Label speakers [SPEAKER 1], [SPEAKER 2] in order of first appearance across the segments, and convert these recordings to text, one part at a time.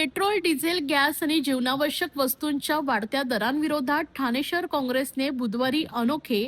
[SPEAKER 1] Petrol, diesel, gas आणि जीवनावश्यक वस्तूंच्या वाढत्या दरांविरोधात ठाणे शहर काँग्रेसने बुधवारी अनोखे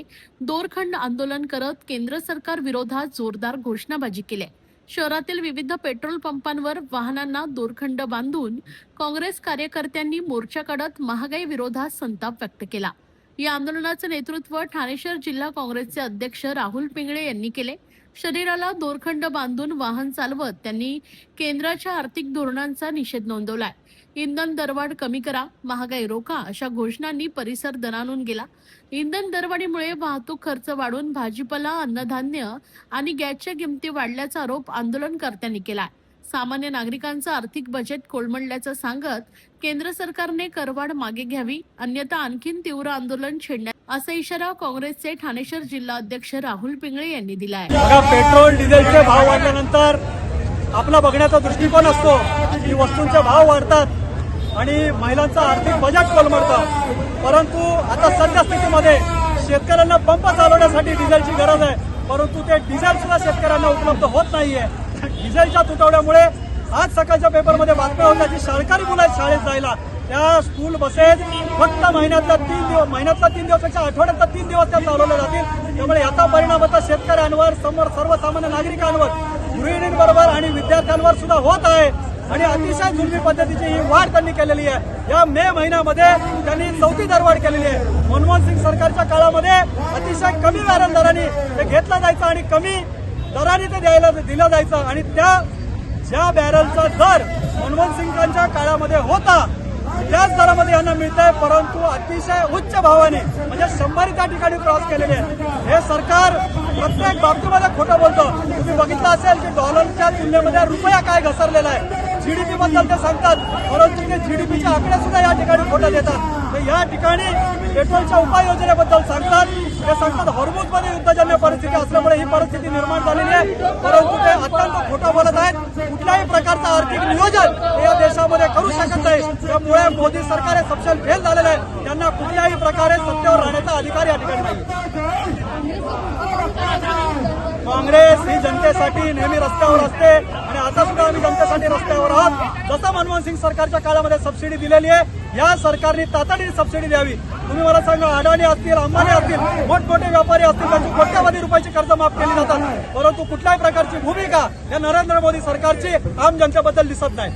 [SPEAKER 1] दोरखंड आंदोलन करत केंद्र सरकार विरोधात जोरदार घोषणाबाजी केली. शहरातील विविध पेट्रोल पंपांवर वाहनांना दोरखंड बांधून काँग्रेस कार्यकर्त्यांनी मोर्चा काढत महागाई विरोधात संताप व्यक्त केला. या आंदोलनाचे नेतृत्व ठाणे शहर जिल्हा काँग्रेसचे अध्यक्ष राहुल पिंगळे यांनी केले. शरीराला दोरखंड बांधून वाहन चालवत त्यांनी केंद्राच्या आर्थिक धोरणांचा निषेध नोंदवलाय. इंधन दरवाढ कमी करा, महागाई रोखा अशा घोषणांनी परिसर दणाणून गेला. इंधन दरवाढीमुळे वाहतूक खर्च वाढून भाजीपाला, अन्नधान्य आणि गॅसच्या किमती वाढल्याचा आरोप आंदोलनकर्त्यांनी केलाय. सामान्य नागरिकांचं आर्थिक बजेट कोलमडल्याचं सांगत केंद्र सरकारने करवाढ मागे घ्यावी, अन्यथा आणखीन तीव्र आंदोलन छेडण्यात असा इशारा काँग्रेसचे ठाणे शहर जिल्हा अध्यक्ष राहुल पिंगळे यांनी दिला आहे.
[SPEAKER 2] बघा, पेट्रोल डिझेलचे भाव वाढल्यानंतर आपला बघण्याचा दृष्टिकोन असतो की वस्तूंचे भाव वाढतात आणि महिलांचं आर्थिक बजेट कोलमडतं. परंतु आता सध्या स्थितीमध्ये शेतकऱ्यांना पंप चालवण्यासाठी डिझेलची गरज आहे, परंतु ते डिझेल सुद्धा शेतकऱ्यांना उपलब्ध होत नाहीये. डिझेलच्या तुटवड्यामुळे आज सकाळच्या पेपरमध्ये बातम्या होत्या की शाळकरी मुलं आहेत शाळेत जायला, त्या स्कूल बसेस फक्त महिन्यातल्या 3 दिवसापेक्षा आठवड्यातल्या 3 दिवस त्या चालवल्या जातील. त्यामुळे याचा परिणाम आता शेतकऱ्यांवर, सर्वसामान्य नागरिकांवर, गृहिणींबरोबर आणि विद्यार्थ्यांवर सुद्धा होत आहे. आणि अतिशय जुलमी पद्धतीची ही वाढ त्यांनी केलेली आहे. या मे महिन्यामध्ये त्यांनी 4थी दरवाढ केलेली आहे. मनमोहन सिंग सरकारच्या काळामध्ये अतिशय कमी व्याज दराने ते घेतलं जायचं आणि कमी दराने ते दिलं जायचं आणि ज्या बॅरलचा दर मनमोहन सिंगांच्या काळामध्ये होता त्याच दरामध्ये यांना मिळत आहे, परंतु अतिशय उच्च भावाने म्हणजे 100 त्या ठिकाणी क्रॉस केलेले आहे. हे सरकार प्रत्येक बाबतीमध्ये खोटं बोलतं. तुम्ही बघितलं असेल की डॉलरच्या तुलनेमध्ये रुपया काय घसरलेला आहे. जीडीपी बद्दल ते सांगतात, परंतु ते जीडीपीचे आकडे सुद्धा या ठिकाणी खोटं देतात. तर या ठिकाणी पेट्रोलच्या उपाययोजनेबद्दल सांगतात, ते सांगतात हॉर्मुझमध्ये युद्धजन्य परिस्थिती असल्यामुळे ही परिस्थिती निर्माण झालेली आहे, परंतु ते अत्यंत खोटं बोलत आहेत. कुठल्याही प्रकारचं आर्थिक नियोजन हे या देशामध्ये करू शकत नाही. त्यामुळे मोदी सरकार हे सपशेल फेल झालेलं आहे. त्यांना कुठल्याही प्रकारे सत्तेवर राहण्याचा अधिकार या ठिकाणी नाही. काँग्रेस ही जनतेसाठी नेहमी रस्त्यावर असते आणि आता सुद्धा आम्ही जनतेसाठी रस्त्यावर आहोत. जसं मनमोहन सिंग सरकारच्या काळामध्ये सबसिडी दिलेली आहे, या सरकारने तातडीने सबसिडी द्यावी. तुम्ही मला सांगा, अडाणी असतील, अंबानी असतील, मोठमोठे व्यापारी असतील, त्यांची कोट्यावधी रुपयाची कर्ज माफ केली जातात, परंतु कुठल्याही प्रकारची भूमिका या नरेंद्र मोदी सरकारची आम जनतेबद्दल दिसत नाही.